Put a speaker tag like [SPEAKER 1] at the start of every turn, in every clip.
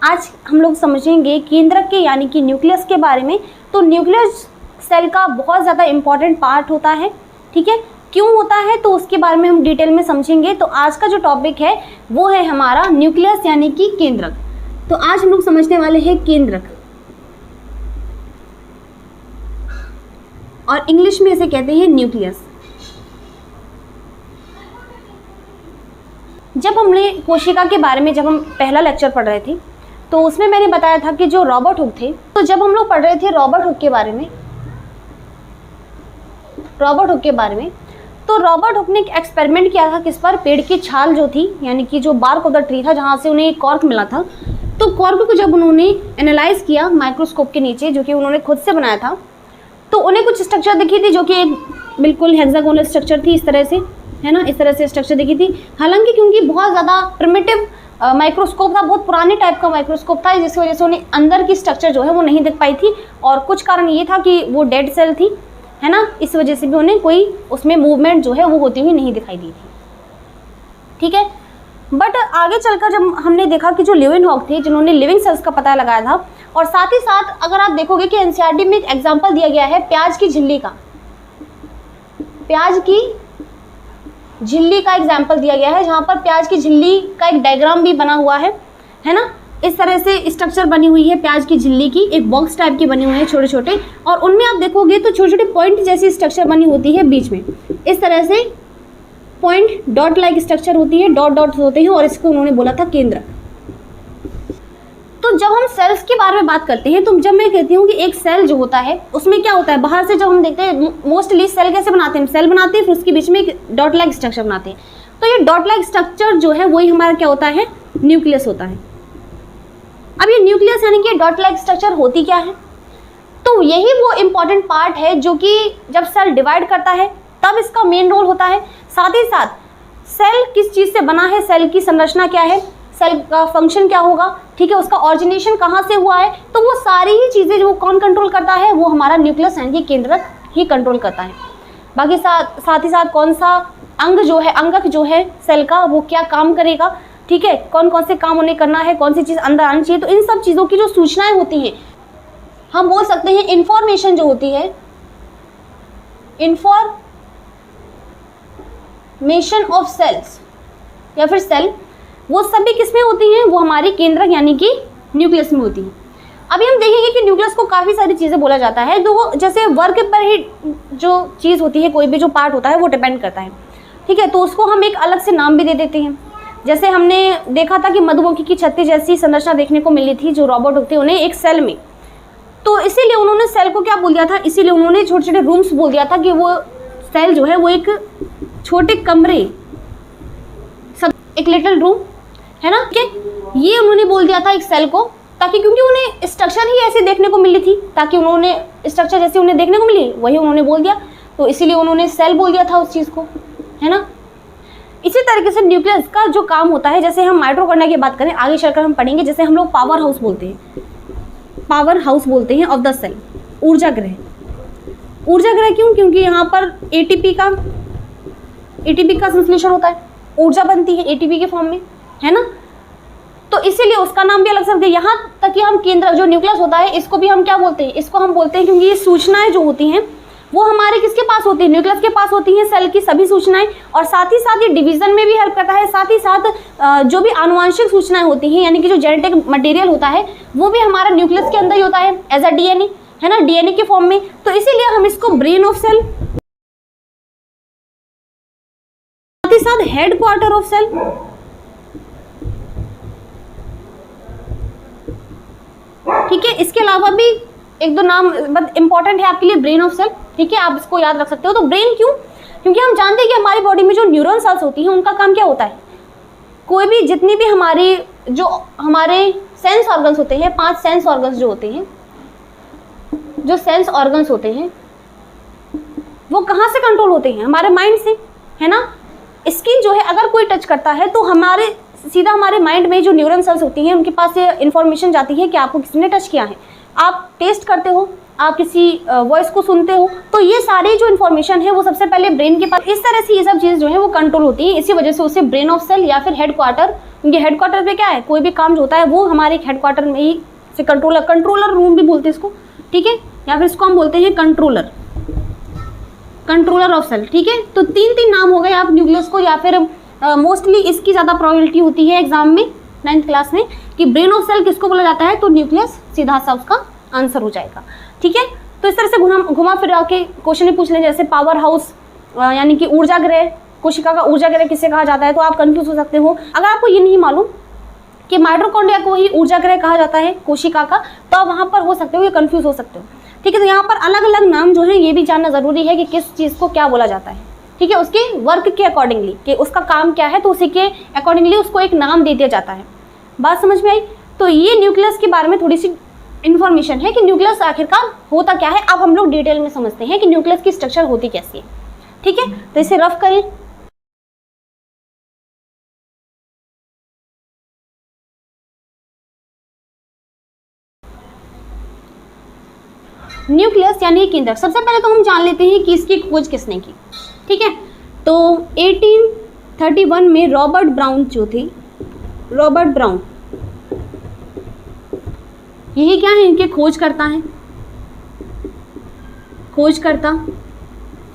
[SPEAKER 1] आज हम लोग समझेंगे केंद्रक के यानी कि न्यूक्लियस के बारे में। तो न्यूक्लियस सेल का बहुत ज़्यादा इम्पॉर्टेंट पार्ट होता है, ठीक है। क्यों होता है तो उसके बारे में हम डिटेल में समझेंगे। तो आज का जो टॉपिक है वो है हमारा न्यूक्लियस यानी कि केंद्रक। तो आज हम लोग समझने वाले हैं केंद्रक, और इंग्लिश में इसे कहते हैं न्यूक्लियस। जब हमने कोशिका के बारे में जब हम पहला लेक्चर पढ़ रहे थे तो उसमें मैंने बताया था कि जो रॉबर्ट हुक थे, तो जब हम लोग पढ़ रहे थे रॉबर्ट हुक के बारे में, तो रॉबर्ट हुक ने एक एक्सपेरिमेंट किया था किस पर, पेड़ की छाल जो थी यानी कि जो बार्क ऑफ द ट्री था जहाँ से उन्हें एक कॉर्क मिला था, तो कॉर्क को जब उन्होंने एनालाइज किया माइक्रोस्कोप के नीचे, जो कि उन्होंने खुद से बनाया था, तो उन्हें कुछ स्ट्रक्चर दिखी थी जो कि एक बिल्कुल हेक्सागोनल स्ट्रक्चर थी, इस तरह से, है ना, इस तरह से स्ट्रक्चर दिखी थी। हालांकि क्योंकि बहुत ज़्यादा प्रिमिटिव माइक्रोस्कोप था, बहुत पुराने टाइप का माइक्रोस्कोप था, जिसकी वजह से उन्हें अंदर की स्ट्रक्चर जो है वो नहीं दिख पाई थी, और कुछ कारण ये था कि वो डेड सेल थी, है ना, इस वजह से भी उन्हें कोई उसमें मूवमेंट जो है वो होती हुई नहीं दिखाई दी थी, ठीक है। बट आगे चलकर जब हमने देखा कि जो ल्यूवेनहॉक थे जिन्होंने लिविंग सेल्स का पता लगाया था, और साथ ही साथ अगर आप देखोगे कि एनसीईआरटी में एक एग्जाम्पल दिया गया है प्याज की झिल्ली का, प्याज की झिल्ली का एग्जाम्पल दिया गया है, जहाँ पर प्याज की झिल्ली का एक डायग्राम भी बना हुआ है ना, इस तरह से स्ट्रक्चर बनी हुई है प्याज की झिल्ली की, एक बॉक्स टाइप की बनी हुई है छोटे छोटे, और उनमें आप देखोगे तो छोटे छोटे पॉइंट जैसी स्ट्रक्चर बनी होती है बीच में, इस तरह से पॉइंट डॉट लाइक स्ट्रक्चर होती है, डॉट डॉट होते हैं, और इसको उन्होंने बोला था केंद्र। तो जब हम सेल्स के बारे में बात करते हैं, तो जब मैं कहती हूँ कि एक सेल जो होता है उसमें क्या होता है, बाहर से जब हम देखते हैं मोस्टली सेल कैसे बनाते हैं, सेल बनाते हैं फिर उसके बीच में एक डॉट लाइक स्ट्रक्चर बनाते हैं, तो ये डॉट लाइक स्ट्रक्चर जो है वही हमारा क्या होता है, न्यूक्लियस होता है। अब ये न्यूक्लियस यानी कि डॉट लाइक स्ट्रक्चर होती क्या है, तो यही वो इम्पॉर्टेंट पार्ट है जो कि जब सेल डिवाइड करता है तब इसका मेन रोल होता है। साथ ही साथ सेल किस चीज़ से बना है, सेल की संरचना क्या है, सेल का फंक्शन क्या होगा, ठीक है, उसका ऑरिजिनेशन कहाँ से हुआ है, तो वो सारी ही चीज़ें जो कौन कंट्रोल करता है, वो हमारा न्यूक्लियस यानी कि केंद्रक ही कंट्रोल करता है। बाकी साथ ही साथ कौन सा अंग जो है, अंगक जो है सेल का, वो क्या काम करेगा, ठीक है, कौन कौन से काम उन्हें करना है, कौन सी चीज़ अंदर आनी चाहिए, तो इन सब चीज़ों की जो सूचनाएं होती हैं, हम बोल सकते हैं इंफॉर्मेशन जो होती है, इंफॉर्मेशन ऑफ सेल्स या फिर सेल, वो सभी किस में होती हैं, वो हमारी केंद्रक यानी कि न्यूक्लियस में होती है। अभी हम देखेंगे कि न्यूक्लियस को काफ़ी सारी चीज़ें बोला जाता है, तो वो जैसे वर्क पर ही जो चीज़ होती है, कोई भी जो पार्ट होता है वो डिपेंड करता है, ठीक है, तो उसको हम एक अलग से नाम भी दे देते हैं। जैसे हमने देखा था कि मधुमक्खी की छत्ती जैसी संरचना देखने को मिली थी जो रॉबर्ट हुक थे उन्हें एक सेल में, तो इसीलिए उन्होंने सेल को क्या बोल दिया था, इसीलिए उन्होंने छोटे छोटे रूम्स बोल दिया था कि वो सेल जो है वो एक छोटे कमरे, सब एक लिटिल रूम, है ना, ठीक है, ये उन्होंने बोल दिया था एक सेल को, ताकि क्योंकि उन्हें स्ट्रक्चर ही ऐसे देखने को मिली थी, ताकि उन्होंने स्ट्रक्चर जैसे उन्हें देखने को मिली वही उन्होंने बोल दिया, तो इसीलिए उन्होंने सेल बोल दिया था उस चीज़ को, है ना। इसी तरीके से न्यूक्लियस का जो काम होता है, जैसे हम माइटोकॉन्ड्रिया की बात करें आगे चलकर हम पढ़ेंगे, जैसे हम लोग पावर हाउस बोलते हैं ऑफ द सेल, ऊर्जा ग्रह क्यों, क्योंकि यहाँ पर एटीपी का संश्लेषण होता है, ऊर्जा बनती है एटीपी के फॉर्म में, है ना, तो इसीलिए उसका नाम भी अलग से, यहाँ तक कि हम केंद्र जो न्यूक्लियस होता है इसको भी हम क्या बोलते हैं, इसको हम बोलते हैं क्योंकि ये सूचनाएं जो होती हैं वो हमारे किसके पास होती है, न्यूक्लियस के पास होती हैं, सेल की सभी सूचनाएं, और साथ ही साथ ये डिवीजन में भी हेल्प करता है, साथ ही साथ जो भी आनुवंशिक सूचनाएं होती हैं यानी कि जो जेनेटिक मटेरियल होता है वो भी हमारा न्यूक्लियस के अंदर ही होता है एज अ डीएनए, है ना, डीएनए के फॉर्म में, तो इसीलिए हम इसको ब्रेन ऑफ सेल, साथ ही साथ हेड क्वार्टर ऑफ सेल, ठीक है, इसके अलावा भी एक दो नाम इंपॉर्टेंट है आपके लिए, ब्रेन ऑफ सेल, ठीक है, आप इसको याद रख सकते हो। तो ब्रेन क्यों, क्योंकि हम जानते हैं कि हमारी बॉडी में जो न्यूरॉन सेल्स होती हैं उनका काम क्या होता है, कोई भी जितनी भी हमारे सेंस ऑर्गन्स होते हैं, 5 सेंस ऑर्गन्स जो होते हैं, जो सेंस ऑर्गन्स होते हैं वो कहाँ से कंट्रोल होते हैं, हमारे माइंड से, है ना। स्किन जो है अगर कोई टच करता है तो सीधा हमारे माइंड में जो न्यूरॉन सेल्स होती हैं उनके पास ये इन्फॉर्मेशन जाती है कि आपको किसी ने टच किया है, आप टेस्ट करते हो, आप किसी वॉइस को सुनते हो, तो ये सारी जो इन्फॉर्मेशन है वो सबसे पहले ब्रेन के पास, इस तरह से ये सब चीज़ जो है वो कंट्रोल होती है, इसी वजह से उसे ब्रेन ऑफ सेल या फिर हेड क्वार्टर क्योंकि हेडक्वार्टर पे क्या है, कोई भी काम जो होता है वो हमारे हेडक्वार्टर में ही से कंट्रोलर रूम भी बोलते हैं इसको, ठीक है, या फिर इसको हम बोलते हैं कंट्रोलर ऑफ सेल, ठीक है। तो 3 नाम हो गए आप न्यूक्लियस को, या फिर मोस्टली इसकी ज़्यादा प्रोबेबिलिटी होती है एग्जाम में 9th क्लास में कि ब्रेन ऑफ सेल किसको बोला जाता है, तो न्यूक्लियस सीधा सा उसका आंसर हो जाएगा, ठीक है। तो इस तरह से घुमा फिरा के क्वेश्चन ही पूछ लें, जैसे पावर हाउस यानी कि ऊर्जा गृह, कोशिका का ऊर्जा गृह किसे कहा जाता है, तो आप कंफ्यूज हो सकते हो। अगर आपको ये नहीं मालूम कि माइटोकॉन्ड्रिया को ही ऊर्जा गृह कहा जाता है कोशिका का, तो आप वहाँ पर हो सकते हो, ये कंफ्यूज हो सकते हो, ठीक है। तो यहाँ पर अलग अलग नाम जो है ये भी जानना जरूरी है कि किस चीज़ को क्या बोला जाता है, ठीक है, उसके वर्क के अकॉर्डिंगली कि उसका काम क्या है, तो उसी के अकॉर्डिंगली उसको एक नाम दे दिया जाता है। बात समझ में आई? तो ये न्यूक्लियस के बारे में थोड़ी सी इन्फॉर्मेशन है कि न्यूक्लियस आखिरकार होता क्या है। अब हम लोग डिटेल में समझते हैं कि न्यूक्लियस की स्ट्रक्चर होती कैसी है, ठीक है। तो इसे रफ करें। न्यूक्लियस यानी केंद्रक, सबसे पहले तो हम जान लेते हैं कि इसकी खोज किसने की, ठीक है। तो 1831 में रॉबर्ट ब्राउन जो थे, रॉबर्ट ब्राउन, यही क्या है, इनके खोजकर्ता हैं, खोजकर्ता,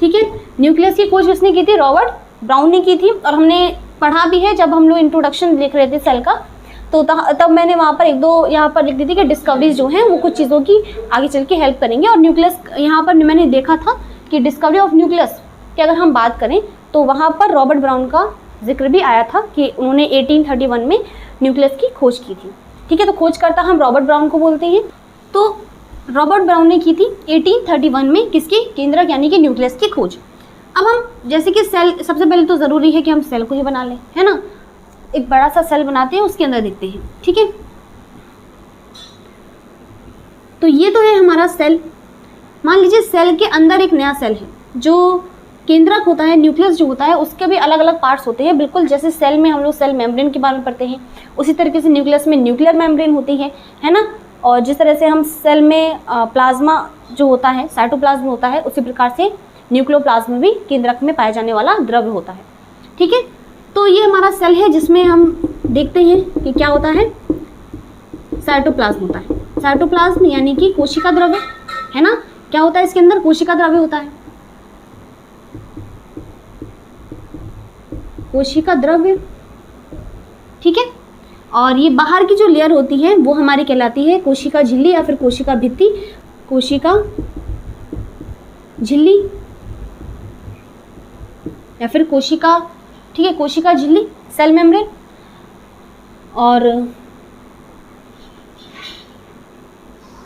[SPEAKER 1] ठीक है। न्यूक्लियस की खोज किसने की थी, रॉबर्ट ब्राउन ने की थी। और हमने पढ़ा भी है जब हम लोग इंट्रोडक्शन लिख रहे थे सेल का, तो तब मैंने वहाँ पर 1-2 यहाँ पर लिख दी थी कि डिस्कवरीज जो हैं वो कुछ चीज़ों की आगे चल के हेल्प करेंगे। और न्यूक्लियस यहाँ पर मैंने देखा था कि डिस्कवरी ऑफ न्यूक्लियस की अगर हम बात करें तो वहाँ पर रॉबर्ट ब्राउन का जिक्र भी आया था कि उन्होंने 1831 में न्यूक्लियस की खोज की थी, ठीक है। तो खोज करता हम रॉबर्ट ब्राउन को बोलते हैं। तो रॉबर्ट ब्राउन ने की थी 1831 में किसकी, केंद्रक यानी कि न्यूक्लियस की खोज। अब हम जैसे कि सेल, सबसे पहले तो ज़रूरी है कि हम सेल को ही बना लें, है ना। एक बड़ा सा सेल बनाते हैं, उसके अंदर देखते हैं, ठीक है। तो ये तो है हमारा सेल। मान लीजिए सेल के अंदर एक नया सेल है, जो केंद्रक होता है, न्यूक्लियस जो होता है उसके भी अलग अलग पार्ट्स होते हैं। बिल्कुल जैसे सेल में हम लोग सेल मेम्ब्रेन के बारे में पढ़ते हैं, उसी तरीके से न्यूक्लियस में न्यूक्लियर मेम्ब्रेन होती है ना। और जिस तरह से हम सेल में प्लाज्मा जो होता है, साइटोप्लाज्म होता है, उसी प्रकार से न्यूक्लियोप्लाज्म भी केंद्रक में पाया जाने वाला द्रव्य होता है, ठीक है। तो ये हमारा सेल है जिसमें हम देखते हैं कि क्या होता है, साइटोप्लाज्म होता है। साइटोप्लाज्म यानी कि कोशिका द्रव्य, है ना। क्या होता है इसके अंदर, कोशिका द्रव्य होता है, कोशिका द्रव्य, ठीक है। और ये बाहर की जो लेयर होती है वो हमारी कहलाती है कोशिका झिल्ली या फिर कोशिका भित्ति, कोशिका झिल्ली या फिर कोशिका, ठीक है, कोशिका झिल्ली, सेल मेम्ब्रेन। और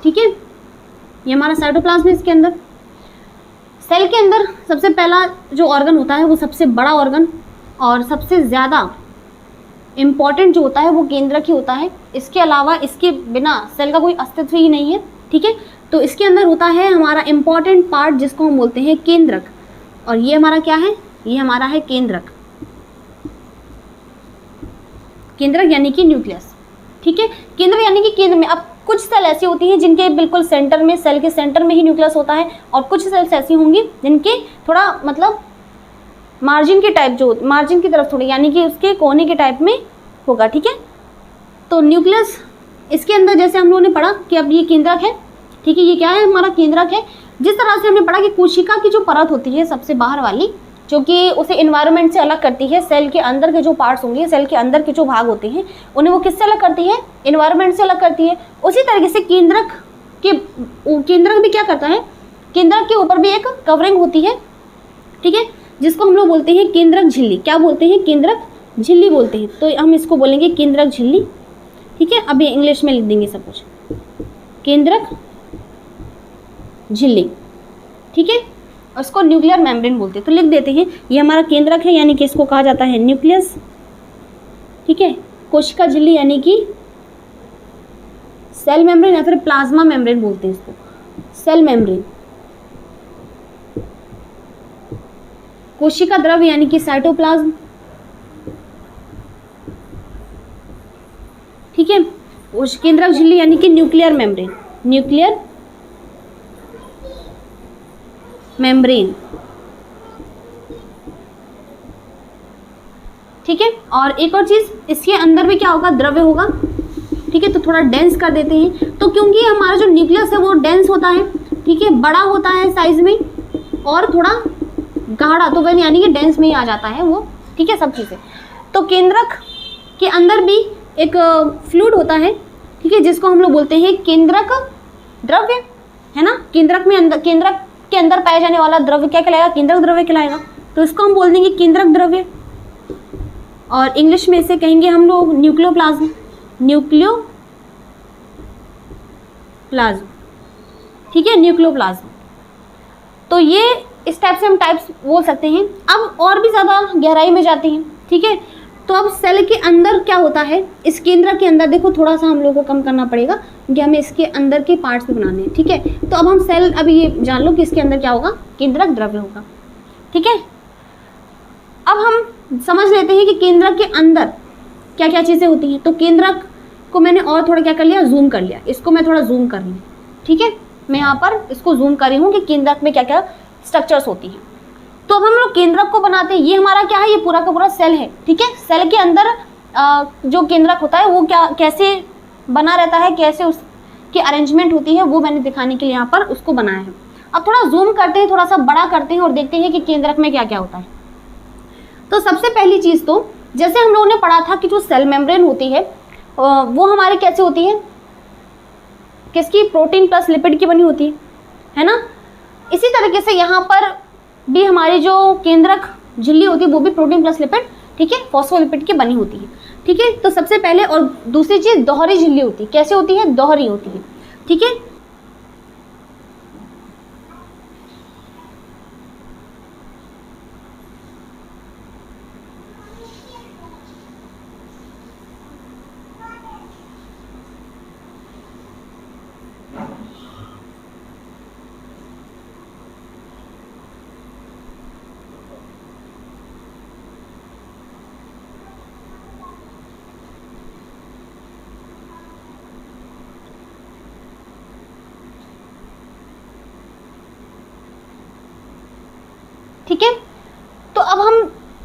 [SPEAKER 1] ठीक है, ये हमारा साइटोप्लाज्म है। इसके अंदर, सेल के अंदर सबसे पहला जो ऑर्गन होता है वो सबसे बड़ा ऑर्गन और सबसे ज़्यादा इम्पॉर्टेंट जो होता है वो केंद्रक ही होता है। इसके अलावा, इसके बिना सेल का कोई अस्तित्व ही नहीं है, ठीक है। तो इसके अंदर होता है हमारा इम्पॉर्टेंट पार्ट जिसको हम बोलते हैं केंद्रक। और ये हमारा क्या है, ये हमारा है केंद्रक, केंद्रक यानी कि न्यूक्लियस, ठीक है। केंद्र यानी कि केंद्र में। अब कुछ सेल ऐसी होती हैं जिनके बिल्कुल सेंटर में, सेल के सेंटर में ही न्यूक्लियस होता है, और कुछ सेल्स ऐसी होंगी जिनके थोड़ा मतलब मार्जिन के टाइप, जो मार्जिन की तरफ थोड़ी, यानी कि उसके कोने के टाइप में होगा, ठीक है। तो न्यूक्लियस, इसके अंदर जैसे हम लोगों ने पढ़ा कि अब ये केंद्रक है, ठीक है, ये क्या है, हमारा केंद्रक है। जिस तरह से हमने पढ़ा कि कोशिका की जो परत होती है सबसे बाहर वाली, जो कि उसे इन्वायरमेंट से अलग करती है, सेल के अंदर के जो पार्ट्स होंगे, सेल के अंदर के जो भाग होते हैं उन्हें वो किससे अलग करती है, इन्वायरमेंट से अलग करती है। उसी तरीके से केंद्रक भी क्या करता है, केंद्रक के ऊपर भी एक कवरिंग होती है, ठीक है, जिसको हम लोग बोलते हैं केंद्रक झिल्ली। क्या बोलते हैं, केंद्रक झिल्ली बोलते हैं। तो हम इसको बोलेंगे केंद्रक झिल्ली, ठीक है। अब ये इंग्लिश में लिख देंगे सब कुछ, केंद्रक झिल्ली, ठीक है। और इसको न्यूक्लियर मेम्ब्रेन बोलते हैं। तो लिख देते हैं, ये हमारा केंद्रक है यानी कि इसको कहा जाता है न्यूक्लियस, ठीक है। कोशिका झिल्ली यानी कि सेल मेम्ब्रेन या फिर प्लाज्मा मेम्ब्रेन बोलते हैं इसको, सेल मेम्ब्रेन। कोशिका द्रव्य यानी कि साइटोप्लाज्म, ठीक है। केंद्रक झिल्ली यानी कि न्यूक्लियर मेम्ब्रेन, न्यूक्लियर मेम्ब्रेन, ठीक है। और एक और चीज़, इसके अंदर भी क्या होगा, द्रव्य होगा, ठीक है। तो थोड़ा डेंस कर देते हैं, तो क्योंकि हमारा जो न्यूक्लियस है वो डेंस होता है, ठीक है, बड़ा होता है साइज में और थोड़ा गाढ़ा, तो वह यानी कि डेंस में ही आ जाता है वो, ठीक है, सब चीज़ें। तो केंद्रक के अंदर भी एक फ्लूइड होता है, ठीक है, जिसको हम लोग बोलते हैं केंद्रक द्रव्य, है ना। केंद्रक के अंदर पाया जाने वाला द्रव्य क्या कहलाएगा, केंद्रक द्रव्य कहलाएगा। तो इसको हम बोल देंगे केंद्रक द्रव्य, और इंग्लिश में इसे कहेंगे हम लोग न्यूक्लियोप्लाज्म, ठीक है, न्यूक्लियोप्लाज्म। तो ये इस टाइप से हम टाइप्स बोल सकते हैं। अब और भी ज़्यादा गहराई में जाते हैं, ठीक है। तो अब सेल के अंदर क्या होता है, इस केंद्र के अंदर देखो थोड़ा सा हम लोग को कम करना पड़ेगा क्योंकि हमें इसके अंदर के पार्ट्स भी बनाने हैं, ठीक है। तो अब हम सेल, अभी ये जान लो कि इसके अंदर क्या होगा, केंद्रक द्रव्य होगा, ठीक है। अब हम समझ लेते हैं कि केंद्रक के अंदर क्या क्या चीज़ें होती हैं। तो केंद्रक को मैंने और थोड़ा क्या कर लिया, जूम कर लिया, इसको मैं थोड़ा जूम कर ली, ठीक है। मैं यहाँ पर इसको जूम कर रही हूँ कि केंद्रक में क्या क्या स्ट्रक्चर्स होती हैं। तो अब हम लोग केंद्रक को बनाते हैं, ये हमारा क्या है, ये पूरा का पूरा सेल है, ठीक है। सेल के अंदर जो केंद्रक होता है वो क्या कैसे बना रहता है, कैसे उसकी अरेंजमेंट होती है, वो मैंने दिखाने के लिए यहाँ पर उसको बनाया है। अब थोड़ा जूम करते हैं, थोड़ा सा बड़ा करते हैं और देखते हैं कि केंद्रक में क्या क्या होता है। तो सबसे पहली चीज़ तो जैसे हम लोगों ने पढ़ा था कि जो सेल मेम्ब्रेन होती है वो हमारी कैसे होती है, किसकी, प्रोटीन प्लस लिपिड की बनी होती है ना। इसी तरीके से यहाँ पर भी हमारी जो केंद्रक झिल्ली होती है वो भी प्रोटीन प्लस लिपिड, ठीक है, फॉस्फोलिपिड की बनी होती है, ठीक है। तो सबसे पहले, और दूसरी चीज़ दोहरी झिल्ली होती है, कैसे होती है, दोहरी होती है, ठीक है। ठीक है। तो अब हम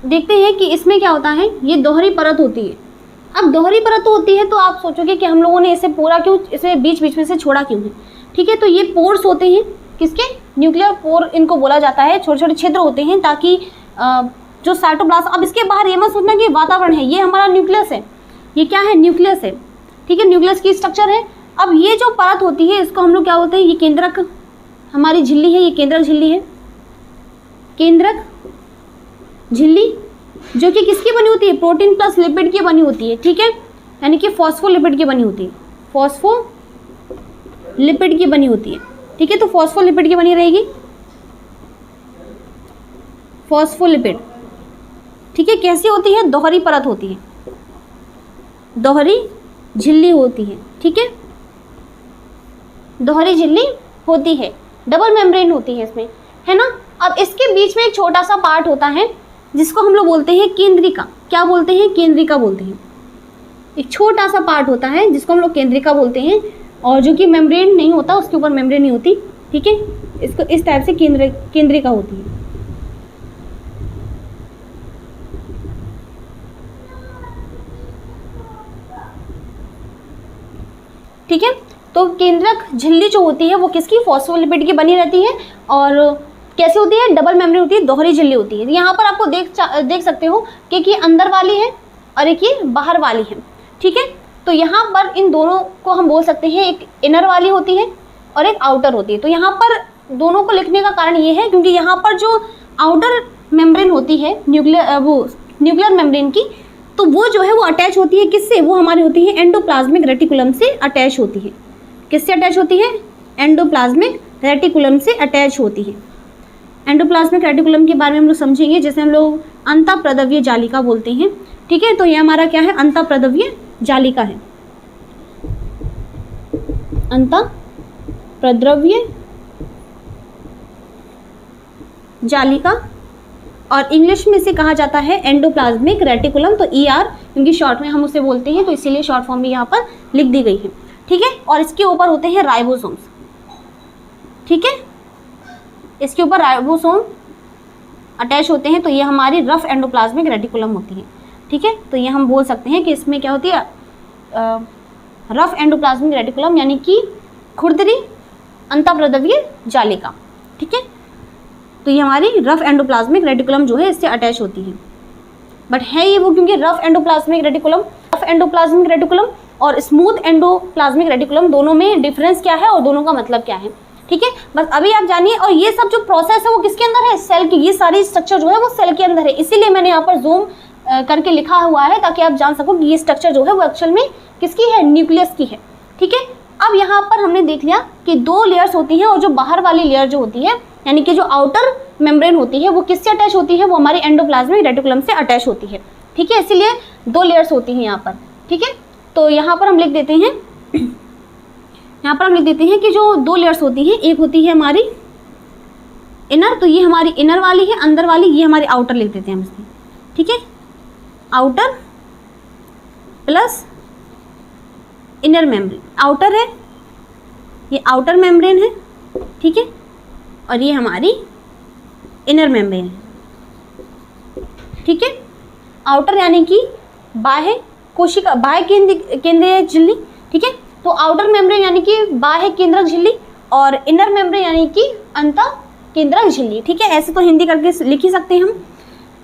[SPEAKER 1] देखते हैं कि इसमें क्या होता है, ये दोहरी परत होती है। अब दोहरी परत होती है तो आप सोचोगे कि हम लोगों ने इसे पूरा क्यों, इसे बीच बीच में से छोड़ा क्यों है, ठीक है। तो ये पोर्स होते हैं, किसके, न्यूक्लियर पोर इनको बोला जाता है, छोटे छोटे छिद्र होते हैं ताकि जो साइटोप्लाज्म, अब इसके बाहर ये मत सोचना कि वातावरण है, ये हमारा न्यूक्लियस है, ये क्या है, न्यूक्लियस है, ठीक है, न्यूक्लियस की स्ट्रक्चर है। अब ये जो परत होती है इसको हम लोग क्या बोलते हैं, ये केंद्रक हमारी झिल्ली है, ये केंद्रक झिल्ली है, केंद्रक झिल्ली जो कि किसकी बनी होती है, प्रोटीन प्लस लिपिड की बनी होती है, ठीक है, यानी कि फॉस्फोलिपिड की बनी होती है, फॉस्फोलिपिड की बनी होती है, ठीक है। तो फॉस्फोलिपिड की बनी रहेगी, फॉस्फोलिपिड, ठीक है। कैसी होती है, दोहरी परत होती है, दोहरी झिल्ली होती है, ठीक है, दोहरी झिल्ली होती है, डबल मेम्ब्रेन होती है इसमें, है ना। अब इसके बीच में एक छोटा सा पार्ट होता है जिसको हम लोग बोलते हैं केंद्रिका, क्या बोलते हैं, केंद्रिका बोलते हैं। एक छोटा सा पार्ट होता है जिसको हम लोग केंद्रिका बोलते हैं, और जो कि मेम्ब्रेन नहीं होता, उसके ऊपर मेम्ब्रेन नहीं होती, ठीक है। इसको इस टाइप से केंद्रिका होती है, ठीक है। तो केंद्रक झिल्ली जो होती है वो किसकी, फॉस्फोलिपिड की बनी रहती है, और कैसी होती है, डबल मेम्ब्रेन होती है, दोहरी झिल्ली होती है। यहाँ पर आपको देख सकते हो कि एक ये अंदर वाली है और एक ये बाहर वाली है, ठीक है। तो यहाँ पर इन दोनों को हम बोल सकते हैं, एक इनर वाली होती है और एक आउटर होती है। तो यहाँ पर दोनों को लिखने का कारण ये है क्योंकि यहाँ पर जो आउटर मेम्ब्रेन होती है न्यूक्लियर मेम्ब्रेन की, तो वो जो है वो अटैच होती है किससे, वो हमारी होती है एंडोप्लाज्मिक रेटिकुलम से अटैच होती है। किससे अटैच होती है, एंडोप्लाज्मिक रेटिकुलम से अटैच होती है। एंडोप्लाज्मिक रेटिकुलम के बारे में हम लोग समझेंगे, जैसे हम लोग अंतःप्रद्रव्य जालिका बोलते हैं, ठीक है। तो ये हमारा क्या है, अंतःप्रद्रव्य जालिका है, अंतःप्रद्रव्य जालिका, और इंग्लिश में इसे कहा जाता है एंडोप्लाज्मिक रेटिकुलम। तो ER क्योंकि शॉर्ट में हम उसे बोलते हैं, तो इसीलिए शॉर्ट फॉर्म भी यहाँ पर लिख दी गई है, ठीक है। और इसके ऊपर होते हैं राइबोसोम्स, ठीक है, इसके ऊपर राइबोसोम अटैच होते हैं। तो ये हमारी रफ एंडोप्लाज्मिक रेटिकुलम होती है, ठीक है, तो ये हम बोल सकते हैं कि इसमें क्या होती है, रफ एंडोप्लाज्मिक रेटिकुलम यानी कि खुरदरी अंतःप्रद्रव्य जालिका। ठीक है, तो ये हमारी रफ एंडोप्लाज्मिक रेटिकुलम जो है इससे अटैच होती है। बट है ये वो, क्योंकि रफ एंडोप्लाज्मिक रेटिकुलम और स्मूथ एंडोप्लाज्मिक रेटिकुलम दोनों में डिफरेंस क्या है और दोनों का मतलब क्या है। ठीक है, बस अभी आप जानिए। और ये सब जो प्रोसेस है वो किसके अंदर है, सेल की। ये सारी स्ट्रक्चर जो है वो सेल के अंदर है, इसीलिए मैंने यहाँ पर जूम करके लिखा हुआ है ताकि आप जान सको कि ये स्ट्रक्चर जो है वो एक्चुअल में किसकी है, न्यूक्लियस की है। ठीक है, अब यहाँ पर हमने देख लिया कि 2 लेयर्स होती हैं और जो बाहर वाली लेयर जो होती है यानी कि जो आउटर मेम्ब्रेन होती है वो किससे अटैच होती है, वो हमारी एंडोप्लाज्मिक रेटिकुलम से अटैच होती है। ठीक है, इसीलिए 2 लेयर्स होती हैं यहाँ पर। ठीक है, तो यहाँ पर हम लिख देते हैं कि जो 2 लेयर्स होती हैं, एक होती है हमारी इनर, तो ये हमारी इनर वाली है, अंदर वाली ये हमारी आउटर लिख देते हैं हम इसमें। ठीक है, outer plus inner membrane, outer है ये आउटर मेम्ब्रेन है। ठीक है, और ये हमारी इनर मेम्ब्रेन है। ठीक है, आउटर यानी कि बाह्य कोशिका, बाह्य केंद्रीय झिल्ली। ठीक है, तो आउटर मेम्ब्रेन यानी कि बाह्य केंद्रक झिल्ली और इनर मेम्ब्रेन यानी कि अंतः केंद्रक झिल्ली। ठीक है, ऐसे तो हिंदी करके लिख ही सकते हैं हम।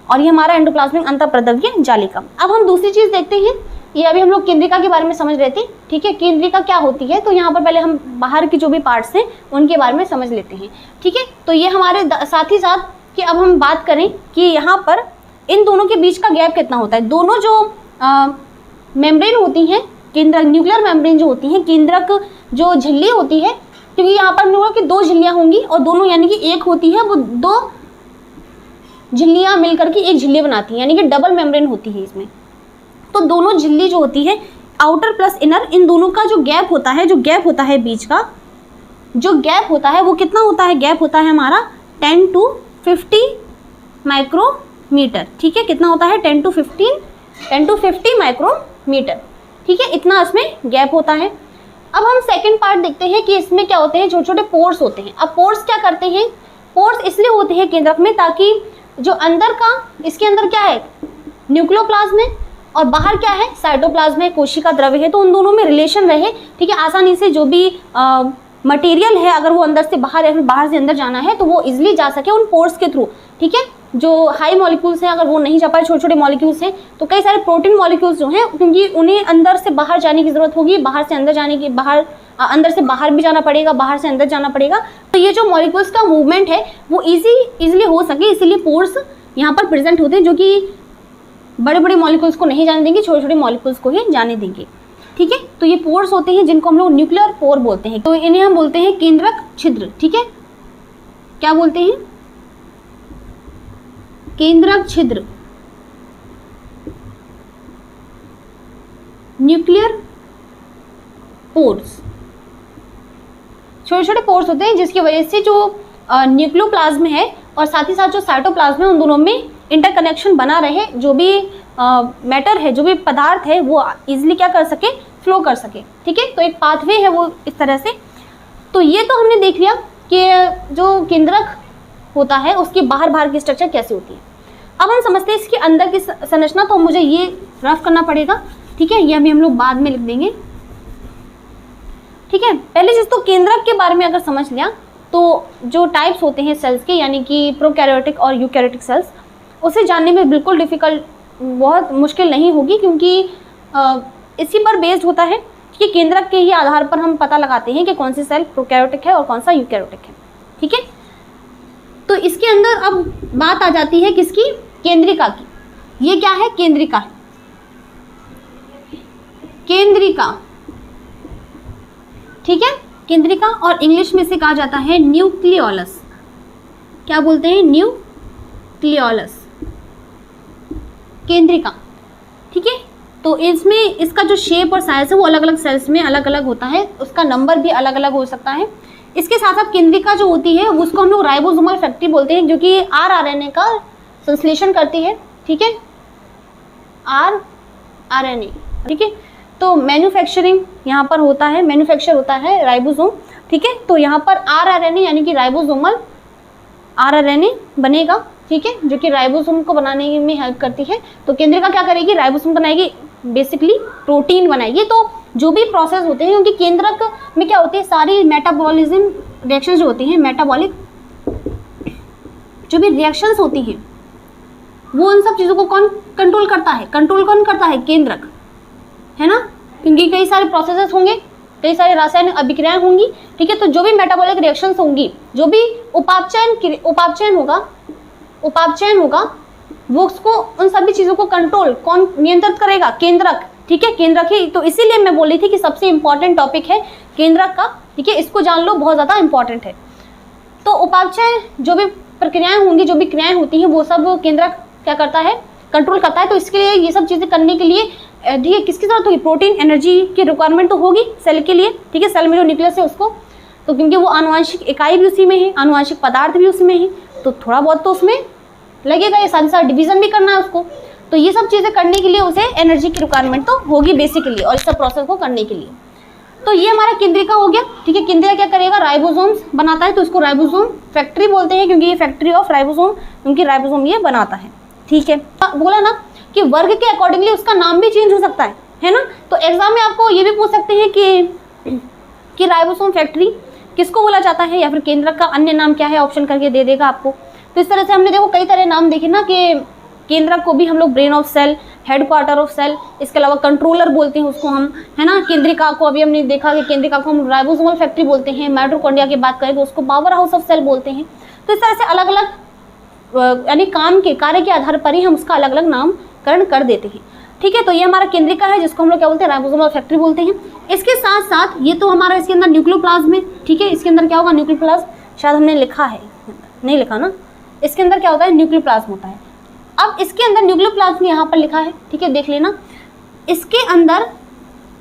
[SPEAKER 1] और ये हमारा एंडोप्लाज्मिक अंतःप्रद्रव्य जालिका। अब हम दूसरी चीज देखते हैं, ये अभी हम लोग केंद्रिका के बारे में समझ रहे थे। ठीक है, केंद्रिका क्या होती है, तो यहाँ पर पहले हम बाहर की जो भी पार्ट्स हैं उनके बारे में समझ लेते हैं। ठीक है, तो ये हमारे साथ ही साथ कि अब हम बात करें कि यहाँ पर इन दोनों के बीच का गैप कितना होता है। दोनों जो मेम्ब्रेन होती हैं, केंद्रक न्यूक्लियर मेम्ब्रेन जो होती हैं, केंद्रक जो झिल्ली होती है, क्योंकि यहाँ पर हम लोगों की 2 झिल्लियाँ होंगी और दोनों यानी कि एक होती है, वो 2 झिल्लियाँ मिलकर के एक झिल्ली बनाती हैं, यानी कि डबल मेम्ब्रेन होती है इसमें। तो दोनों झिल्ली जो होती है आउटर प्लस इनर, इन दोनों का जो गैप होता है बीच का जो गैप होता है वो कितना होता है, गैप होता है हमारा 10 to 50 माइक्रोमीटर। ठीक है, कितना होता है 10 to 50 माइक्रोमीटर। ठीक है, इतना इसमें गैप होता है। अब हम सेकंड पार्ट देखते हैं कि इसमें क्या होते हैं, छोटे छोटे पोर्स होते हैं। अब पोर्स क्या करते हैं, पोर्स इसलिए होते हैं केंद्रक में ताकि जो अंदर का, इसके अंदर क्या है न्यूक्लियोप्लाज्म है और बाहर क्या है साइटोप्लाज्म है, कोशिका द्रव्य है, तो उन दोनों में रिलेशन रहे। ठीक है, आसानी से जो भी मटेरियल है अगर वो अंदर से बाहर या फिर बाहर से अंदर जाना है तो वो इजिली जा सके उन पोर्स के थ्रू। ठीक है, जो हाई मॉलिक्यूल्स हैं अगर वो नहीं जा पाए, छोटे छोटे मॉलिक्यूल्स हैं, तो कई सारे प्रोटीन मॉलिक्यूल्स जो हैं क्योंकि उन्हें अंदर से बाहर जाने की जरूरत होगी, बाहर से अंदर जाने की, अंदर से बाहर भी जाना पड़ेगा, बाहर से अंदर जाना पड़ेगा। तो ये जो मॉलिक्यूल्स का मूवमेंट है वो इजीली हो सके, इसीलिए पोर्स यहाँ पर प्रेजेंट होते हैं, जो कि बड़े बड़े मॉलिक्यूल्स को नहीं जाने देंगे, छोटे छोटे मॉलिक्यूल्स को ही जाने देंगे। ठीक है, तो ये पोर्स होते हैं जिनको हम लोग न्यूक्लियर पोर बोलते हैं। तो इन्हें हम बोलते हैं केंद्रक छिद्र। ठीक है, क्या बोलते हैं, केंद्रक छिद्र, न्यूक्लियर पोर्स। छोटे छोटे पोर्स होते हैं जिसकी वजह से जो न्यूक्लियोप्लाज्म है और साथ ही साथ जो साइटोप्लाज्म है उन दोनों में इंटरकनेक्शन बना रहे, जो भी मैटर है, जो भी पदार्थ है वो इजीली क्या कर सके, फ्लो कर सके। ठीक है, तो एक पाथवे है वो इस तरह से। तो ये तो हमने देख लिया कि जो केंद्रक होता है उसके बाहर की स्ट्रक्चर कैसी होती है। अब हम समझते हैं इसके अंदर की संरचना, तो मुझे ये रफ करना पड़ेगा। ठीक है, ये अभी हम लोग बाद में लिख देंगे। ठीक है, पहले चीज तो केंद्रक के बारे में अगर समझ लिया तो जो टाइप्स होते हैं सेल्स के, यानी कि प्रोकैरियोटिक और यूकैरियोटिक सेल्स, उसे जानने में बिल्कुल डिफिकल्ट, बहुत मुश्किल नहीं होगी, क्योंकि इसी पर बेस्ड होता है कि केंद्रक के ही आधार पर हम पता लगाते हैं कि कौन सी सेल प्रोकैरियोटिक है और कौन सा यूकैरियोटिक है। ठीक है, तो इसके अंदर अब बात आ जाती है किसकी, केंद्रिका की। ये क्या है, केंद्रिका, केंद्रिका। ठीक है, केंद्रिका, और इंग्लिश में से कहा जाता है न्यूक्लियोलस। क्या बोलते हैं, न्यूक्लियोलस, केंद्रिका। ठीक है, तो इसमें इसका जो शेप और साइज है वो अलग अलग सेल्स में अलग अलग होता है, उसका नंबर भी अलग अलग हो सकता है। इसके साथ साथ केंद्रिका जो होती है उसको हम लोग राइबोसोमल फैक्ट्री बोलते हैं, जो कि आरएनए का संश्लेषण करती है। ठीक है, आरएनए। ठीक है, तो मैन्युफैक्चरिंग यहाँ पर होता है, मैन्युफैक्चर होता है राइबोसोम। ठीक है, तो यहाँ पर आरएनए यानी कि राइबोसोमल आरएनए बनेगा। ठीक है, जो कि राइबोसोम को बनाने में हेल्प करती है। तो केंद्रिका क्या करेगी, राइबोसोम बनाएगी, बेसिकली प्रोटीन बनाएगी। तो जो भी प्रोसेस होते हैं, क्योंकि केंद्रक में क्या होती है, सारी मेटाबॉलिज्म रिएक्शंस जो होती हैं, मेटाबॉलिक जो भी रिएक्शंस होती हैं, वो उन सब चीज़ों को कौन कंट्रोल करता है, कंट्रोल कौन करता है, केंद्रक, है ना। क्योंकि कई सारे प्रोसेसेस होंगे, कई सारे रासायनिक अभिक्रियाएं होंगी, ठीक है। तो जो भी मेटाबॉलिक रिएक्शंस होंगी, जो भी उपापचयन होगा वो उसको, उन सभी चीज़ों को कंट्रोल कौन नियंत्रित करेगा, केंद्रक, ठीक है, केंद्रक ही। तो इसीलिए मैं बोल रही थी कि सबसे इंपॉर्टेंट टॉपिक है केंद्रक का, ठीक है, इसको जान लो, बहुत ज़्यादा इंपॉर्टेंट है। तो उपापचय जो भी प्रक्रियाएं होंगी, जो भी क्रियाएं होती हैं, वो सब केंद्रक क्या करता है, कंट्रोल करता है। तो इसके लिए ये सब चीज़ें करने के लिए ठीक है, किसकी जरूरत होगी, प्रोटीन एनर्जी की रिक्वायरमेंट तो होगी सेल के लिए, ठीक है, सेल में जो न्यूक्लियस है उसको। तो क्योंकि वो आनुवंशिक इकाई भी उसी में है, आनुवंशिक पदार्थ भी उसी में है, तो थोड़ा बहुत तो उसमें लगेगा, ये साथ साथ डिवीजन भी करना है उसको। तो ये सब चीज़ें करने के लिए उसे एनर्जी की रिक्वायरमेंट तो होगी बेसिकली, और इस सब प्रोसेस को करने के लिए। तो ये हमारा केंद्रिका हो गया, ठीक है। केंद्रिका क्या करेगा, राइबोसोम्स बनाता है, तो इसको राइबोसोम फैक्ट्री बोलते हैं, क्योंकि ये फैक्ट्री ऑफ राइबोसोम, क्योंकि राइबोसोम ये बनाता है, ठीक है। बोला ना कि वर्ग के अकॉर्डिंगली उसका नाम भी चेंज हो सकता है ना। तो एग्जाम में आपको ये भी पूछ सकते हैं कि राइबोसोम फैक्ट्री किसको बोला जाता है, या फिर केंद्रक का अन्य नाम क्या है, ऑप्शन करके दे देगा आपको। तो इस तरह से हमने देखो कई तरह नाम देखे ना, कि केंद्रक को भी हम लोग brain of cell, headquarter of cell, इसके अलावा कंट्रोलर बोलते हैं उसको हम, है ना। केंद्रिका को अभी हमने देखा कि केंद्रिका को हम राइबोसोमल फैक्ट्री बोलते हैं। माइटोकॉन्ड्रिया की बात करें तो उसको पावर हाउस ऑफ सेल बोलते हैं। तो इस तरह से अलग अलग यानी काम के कार्य के आधार पर ही हम उसका अलग अलग नामकरण कर देते हैं, ठीक है। तो ये हमारा केंद्रिका है, जिसको हम लोग क्या बोलते हैं, राइबोसोमल फैक्ट्री बोलते हैं। इसके साथ साथ ये तो हमारा इसके अंदर न्यूक्लियोप्लाज्म है, ठीक है। इसके अंदर क्या होगा, न्यूक्लियोप्लाज्म, शायद हमने लिखा है, नहीं लिखा ना। इसके अंदर क्या होता है, न्यूक्लियोप्लाज्म होता है। अब इसके अंदर न्यूक्लियोप्लाज्म यहाँ पर लिखा है, ठीक है, देख लेना। इसके अंदर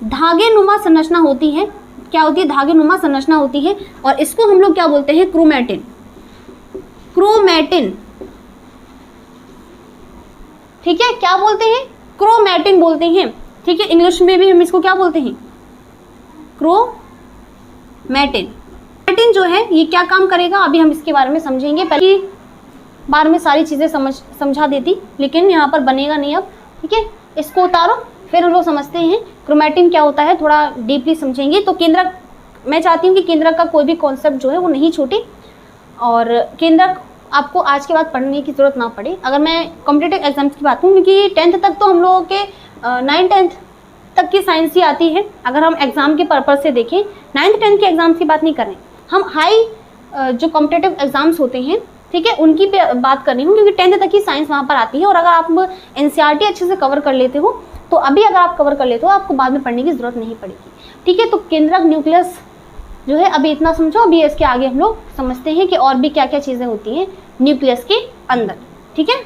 [SPEAKER 1] धागेनुमा संरचना होती है, क्या होती है, धागेनुमा संरचना होती है, और इसको हम लोग क्या बोलते हैं, क्रोमैटिन, क्रोमैटिन, ठीक है, क्या बोलते हैं, क्रोमैटिन बोलते हैं, ठीक है। इंग्लिश में भी हम इसको क्या बोलते हैं, क्रोमैटिन। क्रोमैटिन जो है ये क्या काम करेगा, अभी हम इसके बारे में समझेंगे। पहली बार में सारी चीज़ें समझा देती, लेकिन यहाँ पर बनेगा नहीं अब, ठीक है। इसको उतारो, फिर हम लोग समझते हैं क्रोमैटिन क्या होता है, थोड़ा डीपली समझेंगे। तो केंद्रक, मैं चाहती हूँ कि केंद्रक का कोई भी कॉन्सेप्ट जो है वो नहीं छूटे, और केंद्रक आपको आज के बाद पढ़ने की ज़रूरत ना पड़े। अगर मैं कॉम्पिटिटिव एग्जाम्स की बात करूँ, क्योंकि 10th तक तो हम लोगों के 9th-10th तक की साइंस ही आती है। अगर हम एग्ज़ाम के पर्पज़ से देखें, 9th-10th के एग्ज़ाम्स की बात नहीं कर रहे, हम हाई जो कॉम्पिटिटिव एग्ज़ाम्स होते हैं, ठीक है, उनकी बात कर रही हूँ, क्योंकि 10th तक की साइंस वहाँ पर आती है। और अगर आप NCERT अच्छे से कवर कर लेते हो, तो अभी अगर आप कवर कर लेते हो, आपको बाद में पढ़ने की ज़रूरत नहीं पड़ेगी, ठीक है। तो केंद्रक न्यूक्लियस जो है अभी इतना समझो, अभी इसके आगे हम लोग समझते हैं कि और भी क्या क्या चीज़ें होती हैं न्यूक्लियस के अंदर, ठीक है।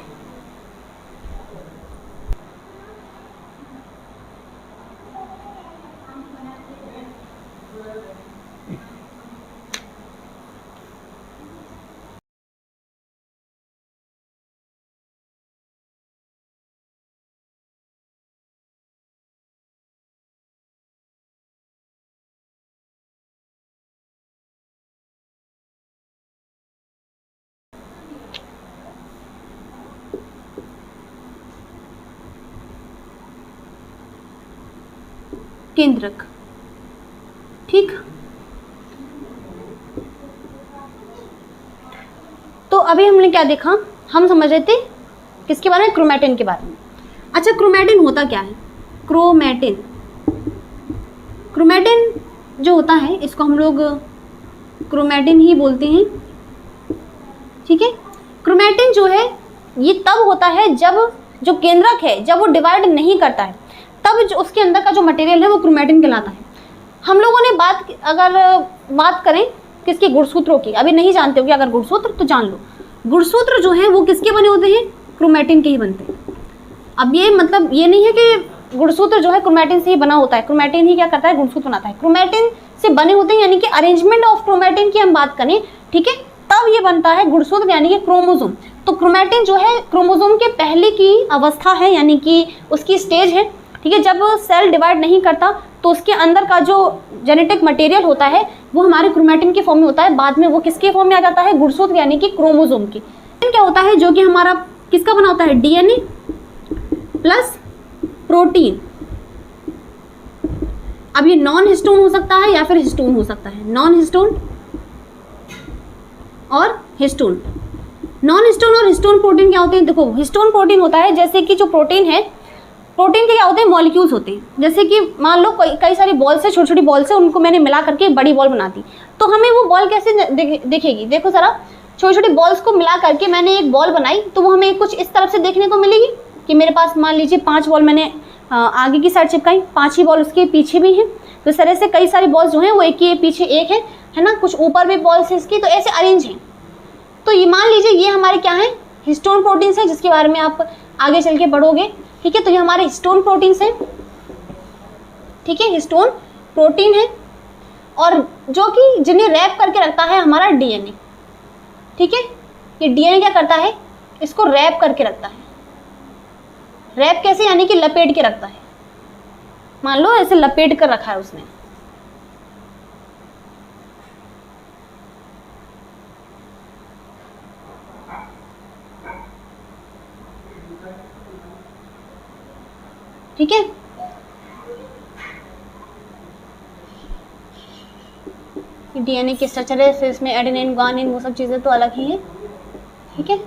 [SPEAKER 1] केंद्रक, ठीक। तो अभी हमने क्या देखा, हम समझ रहे थे किसके बारे में, क्रोमैटिन के बारे में। अच्छा, क्रोमैटिन होता क्या है, क्रोमैटिन, क्रोमैटिन जो होता है इसको हम लोग क्रोमैटिन ही बोलते हैं, ठीक है। क्रोमैटिन जो है ये तब होता है जब जो केंद्रक है, जब वो डिवाइड नहीं करता है, तब जो उसके अंदर का जो मटेरियल है वो क्रोमैटिन कहलाता है। हम लोगों ने अगर बात करें किसके, गुणसूत्रों की, अभी नहीं जानते हो कि अगर गुणसूत्र, तो जान लो, गुणसूत्र जो है वो किसके बने होते हैं, क्रोमैटिन के ही बनते हैं। अब ये मतलब ये नहीं है कि गुणसूत्र जो है क्रोमैटिन से ही बना होता है, क्रोमैटिन ही क्या करता है, गुणसूत्र बनाता है, क्रोमैटिन से बने होते हैं। यानी कि अरेंजमेंट ऑफ क्रोमैटिन की हम बात करें, ठीक है, तब ये बनता है गुणसूत्र, यानी कि क्रोमोसोम। तो क्रोमैटिन जो है क्रोमोसोम के पहले की अवस्था है, यानी कि उसकी स्टेज है, ठीक है। जब सेल डिवाइड नहीं करता तो उसके अंदर का जो जेनेटिक मटेरियल होता है वो हमारे क्रोमैटिन के फॉर्म में होता है, बाद में वो किसके फॉर्म में आ जाता है, गुणसूत्र यानी कि क्रोमोसोम के, क्या होता है, जो कि हमारा किसका बना होता है, डीएनए प्लस प्रोटीन। अब ये नॉन हिस्टोन हो सकता है या फिर हिस्टोन हो सकता है, नॉन हिस्टोन और हिस्टोन। नॉन हिस्टोन और हिस्टोन प्रोटीन क्या होते हैं, देखो हिस्टोन प्रोटीन होता है जैसे कि जो प्रोटीन है, प्रोटीन के क्या होते हैं, मॉलिक्यूल्स होते हैं। जैसे कि मान लो कई सारी बॉल्स है, छोटी छोटी बॉल्स है, उनको मैंने मिला करके बड़ी बॉल बना दी, तो हमें वो बॉल कैसे दिखेगी, देखो जरा, छोटी छोटी बॉल्स को मिला करके मैंने एक बॉल बनाई, तो वो हमें कुछ इस तरफ से देखने को मिलेगी कि मेरे पास मान लीजिए 5 बॉल मैंने आगे की साइड चिपकाई, 5 ही बॉल उसके पीछे भी हैं, तो इस तरह से कई सारी बॉल्स जो हैं वो एक के पीछे एक है ना, कुछ ऊपर भी बॉल्स है इसकी, तो ऐसे अरेंज हैं। तो ये मान लीजिए ये हमारे क्या है, हिस्टोन प्रोटीन्स है, जिसके बारे में आप आगे चल के पढ़ोगे, ठीक है। तो ये हमारे हिस्टोन प्रोटीन्स हैं, ठीक है, हिस्टोन प्रोटीन है, और जो कि जिन्हें रैप करके रखता है हमारा डीएनए, ठीक है। ये डीएनए क्या करता है, इसको रैप करके रखता है। रैप कैसे, यानी कि लपेट के रखता है, मान लो ऐसे लपेट कर रखा है उसने, ठीक है। डीएनए की स्ट्रक्चर है, फिर इसमें एडेनिन ग्वानिन वो सब चीज़ें तो अलग ही है, ठीक है।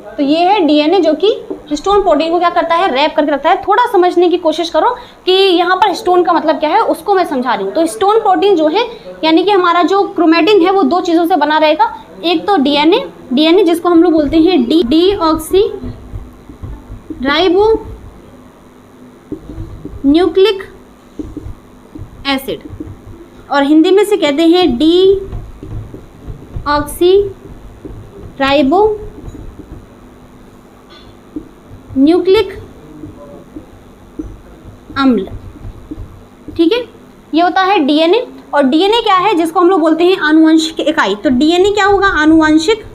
[SPEAKER 1] तो ये है डीएनए जो कि हिस्टोन प्रोटीन को क्या करता है, रैप करके रखता है। थोड़ा समझने की कोशिश करो कि यहाँ पर हिस्टोन का मतलब क्या है, उसको मैं समझा रही हूँ। तो हिस्टोन प्रोटीन जो है, यानी कि हमारा जो क्रोमेटिन है वो 2 चीज़ों से बना रहेगा, एक तो डीएनए जिसको हम लोग बोलते हैं डीऑक्सी राइबो न्यूक्लिक एसिड, और हिंदी में से कहते हैं डीऑक्सी राइबो न्यूक्लिक अम्ल, ठीक है। ये होता है डीएनए, और डीएनए क्या है, जिसको हम लोग बोलते हैं आनुवंशिक इकाई। तो डीएनए क्या होगा, आनुवंशिक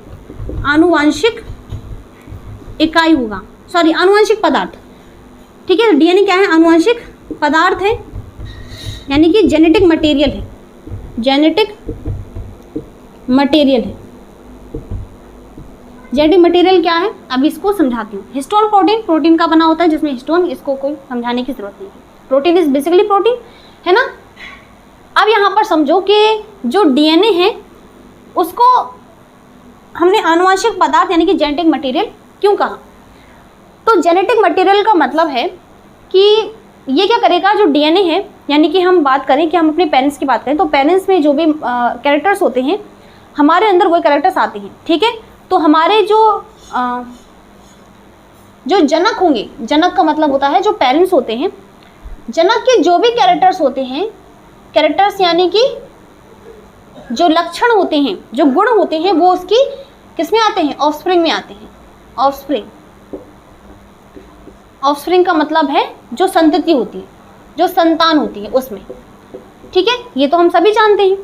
[SPEAKER 1] इकाई होगा, सॉरी आनुवंशिक पदार्थ, ठीक है। डीएनए क्या है, आनुवंशिक पदार्थ है, यानी कि जेनेटिक मटेरियल है, जेनेटिक मटेरियल है। जेनेटिक मटेरियल क्या है, अब इसको समझाती हूँ। हिस्टोन प्रोटीन का बना होता है, जिसमें हिस्टोन, इसको कोई समझाने की जरूरत नहीं है, प्रोटीन इज बेसिकली प्रोटीन, है ना। अब यहाँ पर समझो कि जो डीएनए है उसको हमने आनुवंशिक पदार्थ यानी कि जेनेटिक मटेरियल क्यों कहा। तो जेनेटिक मटेरियल का मतलब है कि ये क्या करेगा, जो डीएनए है, यानी कि हम बात करें कि हम अपने पेरेंट्स की बात करें, तो पेरेंट्स में जो भी कैरेक्टर्स होते हैं, हमारे अंदर वही कैरेक्टर्स आते हैं, ठीक है। तो हमारे जो जनक होंगे, जनक का मतलब होता है जो पेरेंट्स होते हैं, जनक के जो भी कैरेक्टर्स होते हैं, कैरेक्टर्स यानी कि जो लक्षण होते हैं, जो गुण होते हैं, वो उसकी किस में आते हैं, ऑफस्प्रिंग में आते हैं। ऑफस्प्रिंग का मतलब है जो संतति होती है, जो संतान होती है उसमें, ठीक है। ये तो हम सभी जानते हैं।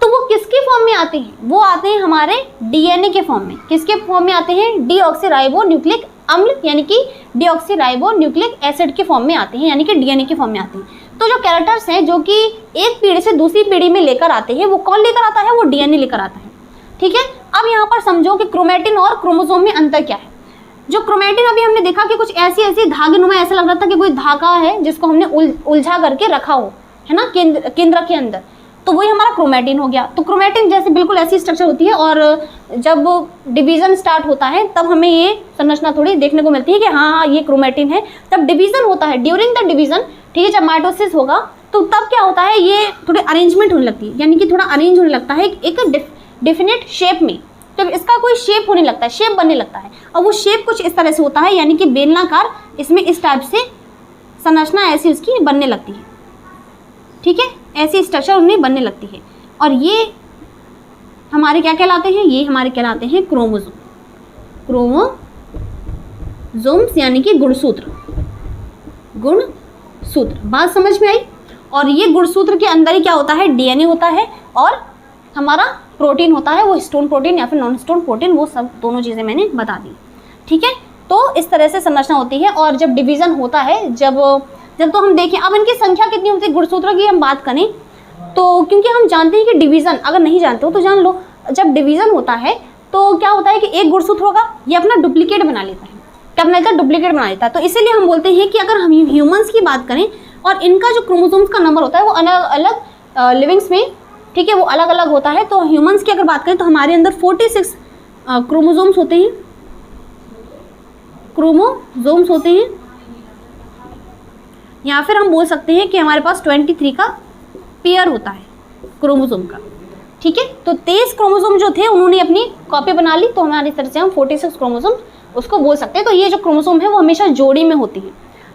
[SPEAKER 1] तो वो किसके फॉर्म में आते हैं, वो आते हैं हमारे डीएनए के फॉर्म में। किसके फॉर्म में आते हैं, डीऑक्सीराइबो न्यूक्लिक अम्ल यानी कि डीऑक्सीराइबो न्यूक्लिक एसिड के फॉर्म में आते हैं, यानी कि डीएनए के फॉर्म में आते हैं। तो जो कैरेक्टर्स हैं जो कि एक पीढ़ी से दूसरी पीढ़ी में लेकर आते हैं, वो कौन लेकर आता है, वो डीएनए लेकर आता है, ठीक है। अब यहाँ पर समझो कि क्रोमेटिन और क्रोमोसोम में अंतर क्या है। जो क्रोमेटिन अभी हमने देखा कि कुछ ऐसी धागे नुमा, ऐसा लग रहा था कि कोई धागा है जिसको हमने उलझा करके रखा हो, है ना, केंद्र के अंदर, तो वही हमारा क्रोमेटिन हो गया। तो क्रोमेटिन जैसे बिल्कुल ऐसी स्ट्रक्चर होती है, और जब डिवीजन स्टार्ट होता है तब हमें ये संरचना थोड़ी देखने को मिलती है कि हाँ ये क्रोमेटिन है। जब डिवीजन होता है, ड्यूरिंग द डिवीजन, ठीक है, जब माइटोसिस होगा तो तब क्या होता है, ये थोड़ी अरेंजमेंट होने लगती है, यानी कि थोड़ा अरेंज होने लगता है एक डेफिनेट शेप में। जब इसका कोई शेप होने लगता है, शेप बनने लगता है, और वो शेप कुछ इस तरह से होता है, यानी कि बेलनाकार, इसमें इस टाइप से संरचना ऐसी उसकी बनने लगती है, ठीक है, ऐसी स्ट्रक्चर उनमें बनने लगती है। और ये हमारे क्या कहलाते हैं, ये हमारे कहलाते हैं क्रोमोसोम। क्रोमोसोम्स यानी कि गुणसूत्र। बात समझ में आई। और ये गुणसूत्र के अंदर ही क्या होता है, डीएनए होता है, और हमारा प्रोटीन होता है, वो हिस्टोन प्रोटीन या फिर नॉन हिस्टोन प्रोटीन, वो सब दोनों चीज़ें मैंने बता दी, ठीक है। तो इस तरह से संरचना होती है। और जब डिवीज़न होता है, जब तो हम देखें, अब इनकी संख्या कितनी होती है, गुणसूत्रों की हम बात करें तो, क्योंकि हम जानते हैं कि डिवीज़न, अगर नहीं जानते हो तो जान लो, जब डिवीज़न होता है तो क्या होता है कि एक गुणसूत्र होगा, ये अपना डुप्लीकेट बना लेता है। क्या बना लेता है? डुप्लीकेट बना लेता है। तो इसीलिए हम बोलते हैं कि अगर हम ह्यूमंस की बात करें और इनका जो क्रोमोसोम्स का नंबर होता है वो अलग अलग लिविंग्स में, ठीक है, वो अलग अलग होता है। तो ह्यूमंस की अगर बात करें तो हमारे अंदर 46 क्रोमोसोम्स होते हैं, क्रोमोसोम्स होते हैं, या फिर हम बोल सकते हैं कि हमारे पास 23 का पेयर होता है क्रोमोसोम का, ठीक है। तो 23 क्रोमोसोम जो थे उन्होंने अपनी कॉपी बना ली, तो हमारी तरह से हम 46 क्रोमोसोम उसको बोल सकते हैं। तो ये जो क्रोमोसोम है वो हमेशा जोड़ी में होती है,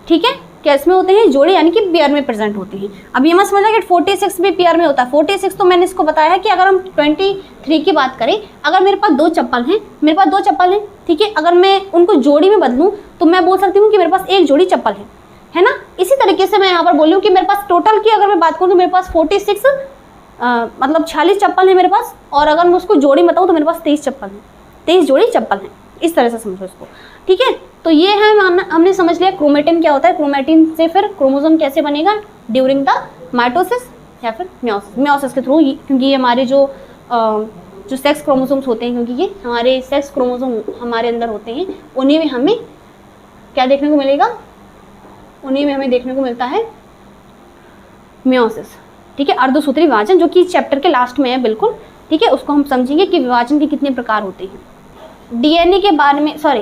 [SPEAKER 1] ठीक है। कैसे में होते हैं? जोड़ी, यानी कि पेयर में प्रेजेंट होती हैं। अब ये मत समझना कि 46 भी पेयर में होता है। 46 तो मैंने इसको बताया है कि अगर हम 23 की बात करें, अगर मेरे पास 2 चप्पल हैं, मेरे पास 2 चप्पल हैं, ठीक है, अगर मैं उनको जोड़ी में बदलूं तो मैं बोल सकती हूँ कि मेरे पास 1 जोड़ी चप्पल है ना। इसी तरीके से मैं यहाँ पर बोल रही हूँ कि मेरे पास टोटल की अगर मैं बात करूँ तो मेरे पास 46 मतलब 46 चप्पल है मेरे पास, और अगर मैं उसको जोड़ी बताऊँ तो मेरे पास 23 चप्पल है, 23 जोड़ी चप्पल हैं। इस तरह से समझो इसको, ठीक है। तो ये है, हमने समझ लिया क्रोमेटिन क्या होता है। क्रोमेटिन से फिर क्रोमोसोम कैसे बनेगा? ड्यूरिंग द माइटोसिस या फिर मियोसिस के थ्रू, क्योंकि ये हमारे जो सेक्स क्रोमोसोम्स होते हैं, क्योंकि ये हमारे सेक्स क्रोमोसोम हमारे अंदर होते हैं, उन्हीं में हमें क्या देखने को मिलेगा? उन्हीं में हमें देखने को मिलता है मियोसिस, ठीक है, अर्धसूत्री विभाजन, जो कि चैप्टर के लास्ट में है बिल्कुल, ठीक है। उसको हम समझेंगे कि विभाजन के कितने प्रकार होते हैं। डीएनए के बारे में, सॉरी,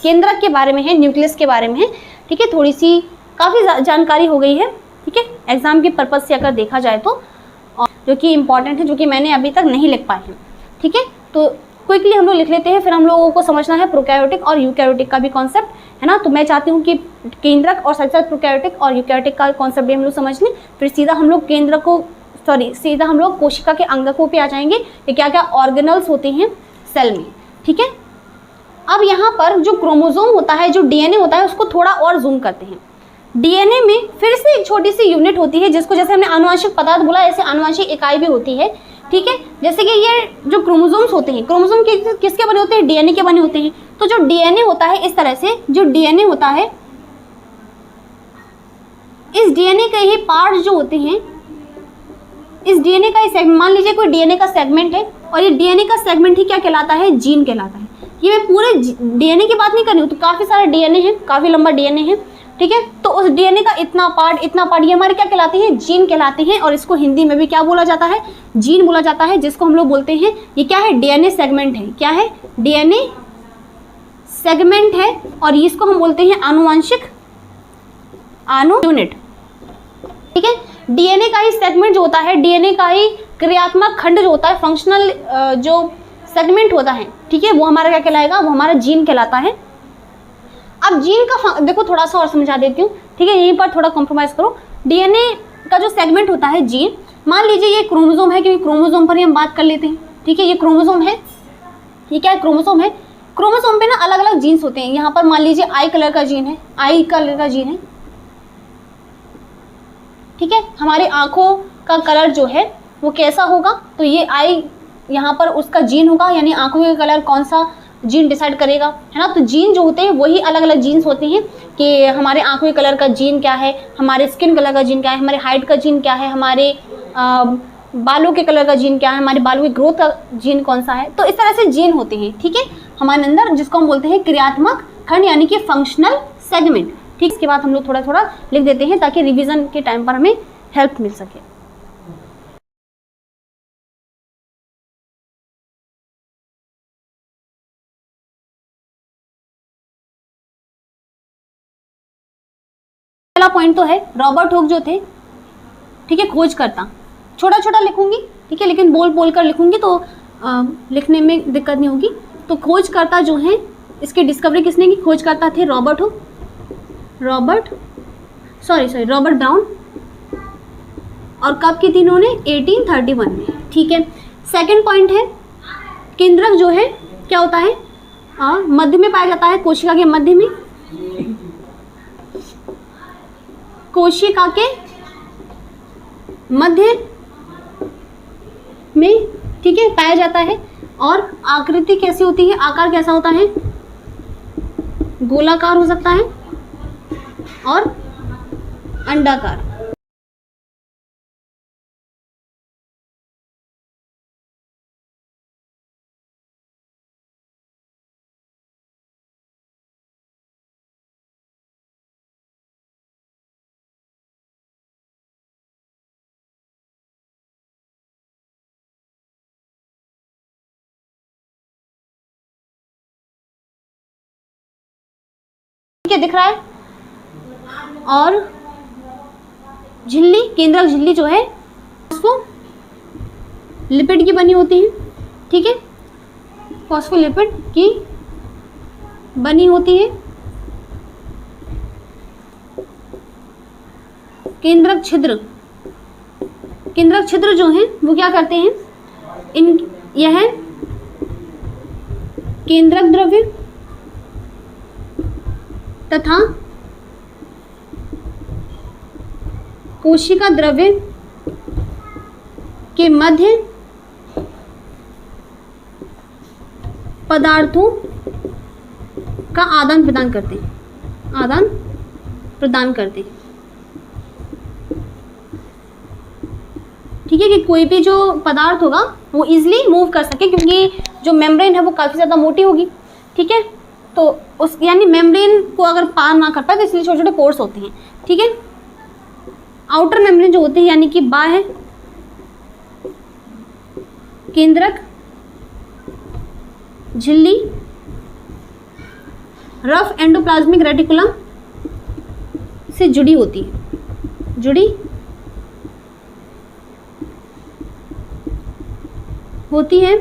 [SPEAKER 1] केंद्रक के बारे में है, न्यूक्लियस के बारे में है, ठीक है। थोड़ी सी काफ़ी जानकारी हो गई है, ठीक है, एग्जाम के पर्पज से अगर देखा जाए तो, और जो कि इम्पॉर्टेंट है, जो कि मैंने अभी तक नहीं लिख पाए हैं, ठीक है। तो क्विकली हम लोग लिख लेते हैं, फिर हम लोगों को समझना है प्रोकैरियोटिक और यूकैरियोटिक का भी कॉन्सेप्ट, है ना। तो मैं चाहती हूँ कि केंद्रक और साथ साथ प्रोकैरियोटिक और यूकैरियोटिक का कॉन्सेप्ट भी हम लोग समझ लें, फिर सीधा हम लोग सीधा हम लोग कोशिका के अंगकों पे आ जाएंगे कि क्या क्या ऑर्गेनल्स होते हैं सेल में, ठीक है। अब यहाँ पर जो क्रोमोसोम होता है, जो डीएनए होता है, उसको थोड़ा और जूम करते हैं। डीएनए में फिर से एक छोटी सी यूनिट होती है, जिसको जैसे हमने आनुवंशिक पदार्थ बोला, ऐसे आनुवंशिक इकाई भी होती है, ठीक है। जैसे कि ये जो क्रोमोसोम्स होते हैं, क्रोमोसोम किसके बने होते हैं? डीएनए के बने होते हैं। तो जो डीएनए होता है, इस तरह से जो डीएनए होता है, इस डीएनए के ही पार्ट जो होते हैं, इस डीएनए का सेगमेंट, मान लीजिए कोई डीएनए का सेगमेंट है, और ये डीएनए का सेगमेंट ही क्या कहलाता है? जीन कहलाता है। ये मैं पूरे डीएनए की बात नहीं कर रही हूँ, तो काफ़ी सारा डीएनए है, काफ़ी लंबा डीएनए है, ठीक है। तो उस डीएनए का इतना पार्ट ये हमारे क्या कहलाते हैं? जीन कहलाते हैं। और इसको हिंदी में भी क्या बोला जाता है? जीन बोला जाता है, जिसको हम लोग बोलते हैं, ये क्या है? डीएनए सेगमेंट है। क्या है? डीएनए सेगमेंट है, और इसको हम बोलते हैं आनुवंशिक यूनिट, ठीक है। डीएनए का ही सेगमेंट जो होता है, डीएनए का ही क्रियात्मक खंड जो होता है, फंक्शनल जो सेगमेंट होता है, ठीक है, वो हमारा क्या कहलाएगा? वो हमारा जीन कहलाता है। अब जीन का देखो, थोड़ा सा और समझा देती हूँ, ठीक है, यहीं पर थोड़ा कॉम्प्रोमाइज करो। डीएनए का जो सेगमेंट होता है जीन, मान लीजिए ये क्रोमोसोम है, क्योंकि क्रोमोसोम पर ही हम बात कर लेते हैं, ठीक है। ये क्रोमोसोम है, ये क्या है? क्रोमोसोम है। क्रोमोसोम पे ना अलग अलग जीन्स होते हैं। यहाँ पर मान लीजिए आई कलर का जीन है, आई कलर का जीन है, ठीक है। हमारी आंखों का कलर जो है वो कैसा होगा? तो ये आई यहाँ पर उसका जीन होगा, यानी आंखों का कलर कौन सा जीन डिसाइड करेगा, है ना। तो जीन जो होते हैं वही अलग अलग जीन्स होते हैं कि हमारे आंखों के कलर का जीन क्या है, हमारे स्किन कलर का जीन क्या है, हमारे हाइट का जीन क्या है, हमारे बालों के कलर का जीन क्या है, हमारे बालों की ग्रोथ का जीन कौन सा है। तो इस तरह से जीन होते हैं, ठीक है, हमारे अंदर, जिसको हम बोलते हैं क्रियात्मक खंड, यानी कि फंक्शनल सेगमेंट, ठीक। इसके बाद हम लोग थोड़ा थोड़ा लिख देते हैं ताकि रिवीजन के टाइम पर हमें हेल्प मिल सके। पहला पॉइंट तो है रॉबर्ट हुक जो थे, ठीक है, खोजकर्ता। छोटा छोटा लिखूंगी, ठीक है, लेकिन बोल बोल कर लिखूंगी तो लिखने में दिक्कत नहीं होगी। तो खोजकर्ता जो है, इसकी डिस्कवरी किसने की? खोजकर्ता थे रॉबर्ट हुक, रॉबर्ट ब्राउन। और कब की थी इन्होंने? 1831 में, ठीक है। सेकंड पॉइंट है केंद्रक जो है क्या होता है? मध्य में पाया जाता है, कोशिका के मध्य में, कोशिका के मध्य में, ठीक है, पाया जाता है। और आकृति कैसी होती है? आकार कैसा होता है? गोलाकार हो सकता है और अंडाकार। ठीक है, दिख रहा है। और झिल्ली, केंद्रक झिल्ली जो है उसको लिपिड की बनी होती है, ठीक है, फॉस्फोलिपिड की बनी होती है। केंद्रक छिद्र, केंद्रक छिद्र जो हैं वो क्या करते हैं, यह केंद्रक द्रव्य तथा कोशिका द्रव्य के मध्य पदार्थों का आदान प्रदान करते हैं, आदान प्रदान करते हैं। ठीक है, कि कोई भी जो पदार्थ होगा वो इजीली मूव कर सके, क्योंकि जो मेम्ब्रेन है वो काफ़ी ज़्यादा मोटी होगी। ठीक है, तो उस यानी मेम्ब्रेन को अगर पार ना कर पाए तो इसलिए छोटे छोटे पोर्स होते हैं। ठीक है, आउटर मेम्ब्रेन जो होते हैं यानी कि बाह्य केंद्रक झिल्ली रफ एंडोप्लाज्मिक रेटिकुलम से जुड़ी होती है, जुड़ी होती है।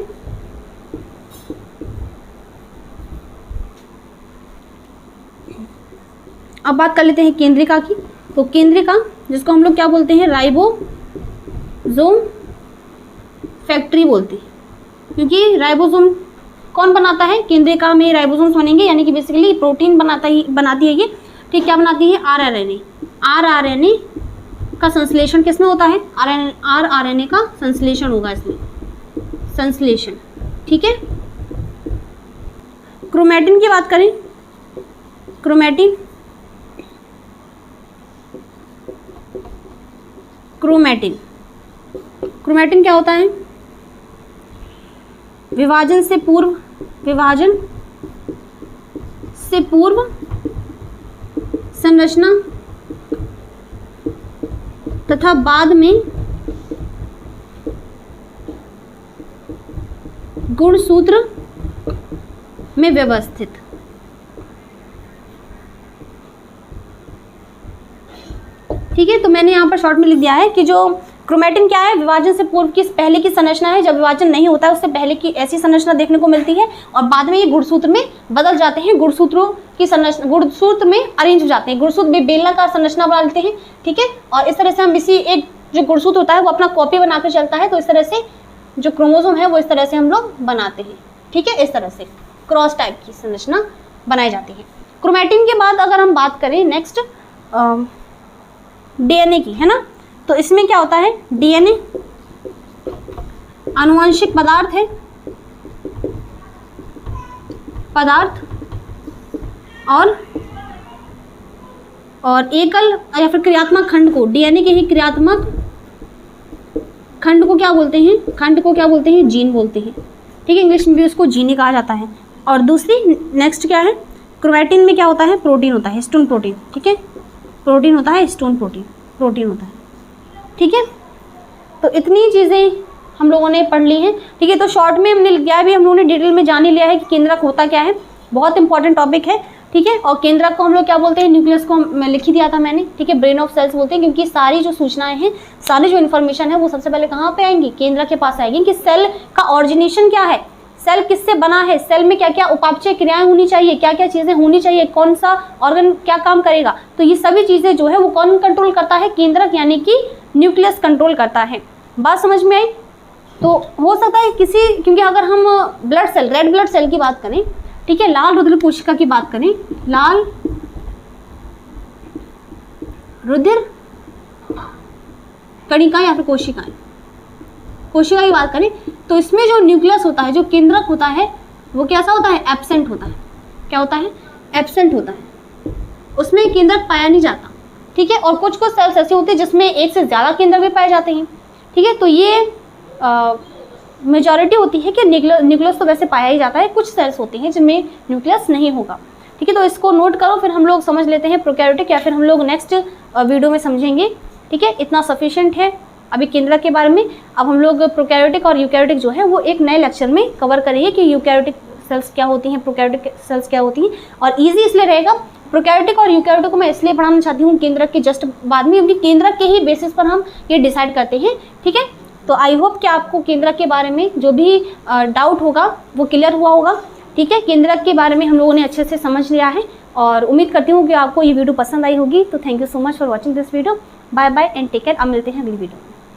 [SPEAKER 1] अब बात कर लेते हैं केंद्रिका की। तो केंद्रिका जिसको हम लोग क्या बोलते हैं, राइबोसोम फैक्ट्री बोलते हैं, क्योंकि राइबोसोम कौन बनाता है, केंद्रिका में राइबोसोम्स बनेंगे, यानी कि बेसिकली प्रोटीन बनाती है ये। ठीक, क्या बनाती है, आरआरएनए। आरआरएनए का संश्लेषण किसमें होता है, आरआरएनए का संश्लेषण होगा इसमें, संश्लेषण। ठीक है, क्रोमैटिन की बात करें, क्रोमैटिन, क्रोमैटिन, क्रोमैटिन क्या होता है, विभाजन से पूर्व, विभाजन से पूर्व संरचना तथा बाद में गुणसूत्र में व्यवस्थित। ठीक है, तो मैंने यहाँ पर शॉर्ट में लिख दिया है कि जो क्रोमैटिन क्या है, विभाजन से पूर्व की पहले की संरचना है, जब विभाजन नहीं होता है उससे पहले की ऐसी संरचना देखने को मिलती है, और बाद में ये गुणसूत्र में बदल जाते हैं, गुणसूत्रों की संरचना, गुणसूत्र में अरेंज हो जाते हैं, गुणसूत्र भी बेलनाकार संरचना बना लेते हैं। ठीक है, और इस तरह से हम इसी एक जो गुणसूत्र होता है वो अपना कॉपी बनाकर चलता है, तो इस तरह से जो क्रोमोसोम है वो इस तरह से हम लोग बनाते हैं। ठीक है, इस तरह से क्रॉस टाइप की संरचना बनाई जाती है। क्रोमैटिन के बाद अगर हम बात करें नेक्स्ट डीएनए की, है ना, तो इसमें क्या होता है, डीएनए आनुवंशिक पदार्थ है, पदार्थ और एकल या फिर क्रियात्मक खंड को, डीएनए के ही क्रियात्मक खंड को क्या बोलते हैं, खंड को क्या बोलते हैं, जीन बोलते हैं। ठीक है, इंग्लिश में भी उसको जीन ही कहा जाता है। और दूसरी नेक्स्ट क्या है, क्रोमैटिन में क्या होता है, प्रोटीन होता है, हिस्टोन प्रोटीन। ठीक है, प्रोटीन होता है, हिस्टोन प्रोटीन, प्रोटीन होता है। ठीक है, तो इतनी चीज़ें हम लोगों ने पढ़ ली हैं। ठीक है, तो शॉर्ट में हमने लिया भी, हम लोगों ने डिटेल में जान ही लिया है कि केंद्रक होता क्या है, बहुत इंपॉर्टेंट टॉपिक है। ठीक है, और केंद्रक को हम लोग क्या बोलते हैं, न्यूक्लियस को मैं लिख ही दिया था मैंने। ठीक है, ब्रेन ऑफ सेल्स बोलते हैं, क्योंकि सारी जो सूचनाएं हैं, सारी जो इन्फॉर्मेशन है वो सबसे पहले कहाँ पे आएंगी, केंद्रक के पास आएगी, कि सेल का ऑरिजिनेशन क्या है, सेल किससे बना है, सेल में क्या क्या उपापचय क्रियाएं होनी चाहिए, क्या क्या चीज़ें होनी चाहिए, कौन सा ऑर्गन क्या काम करेगा, तो ये सभी चीज़ें जो है वो कौन कंट्रोल करता है, केंद्रक यानी कि न्यूक्लियस कंट्रोल करता है। बात समझ में आई? तो हो सकता है किसी, क्योंकि अगर हम blood cell, red blood cell की बात करें, ठीक है, लाल रुधिर कोशिका की बात करें, लाल रुधिर कणिका या फिर कोशिका की बात करें, तो इसमें जो न्यूक्लियस होता है, जो केंद्रक होता है, वो कैसा होता है, एब्सेंट होता है। क्या होता है, एब्सेंट होता है, उसमें केंद्रक पाया नहीं जाता। ठीक है, और कुछ सेल्स ऐसे होते हैं जिसमें एक से ज़्यादा केंद्रक भी पाए जाते हैं। ठीक है, तो ये मेजॉरिटी होती है कि न्यूक्लियस तो वैसे पाया ही जाता है, कुछ सेल्स होती हैं जिनमें न्यूक्लियस नहीं होगा। ठीक है, तो इसको नोट करो, फिर हम लोग समझ लेते हैं प्रोकैरियोटिक, या फिर हम लोग नेक्स्ट वीडियो में समझेंगे। ठीक है, इतना सफिशिएंट है अभी केंद्रक के बारे में। अब हम लोग प्रोकैरियोटिक और यूकैरियोटिक जो है वो एक नए लेक्चर में कवर करेंगे कि यूकैरियोटिक सेल्स क्या होती हैं, प्रोकैरियोटिक सेल्स क्या होती हैं। और ईजी इसलिए रहेगा प्रोकैरियोटिक और यूकैरियोटिक को मैं इसलिए पढ़ाना चाहती हूँ केंद्रक के जस्ट बाद में, क्योंकि केंद्रक के ही बेसिस पर हम ये डिसाइड करते हैं। ठीक है, तो आई होप कि आपको केंद्रक के बारे में जो भी डाउट होगा वो क्लियर हुआ होगा। ठीक है, केंद्रक के बारे में हम लोगों ने अच्छे से समझ लिया है और उम्मीद करती हूँ कि आपको ये वीडियो पसंद आई होगी। तो thank you so much for watching this video. Bye bye and take care. अब मिलते हैं अगली वीडियो।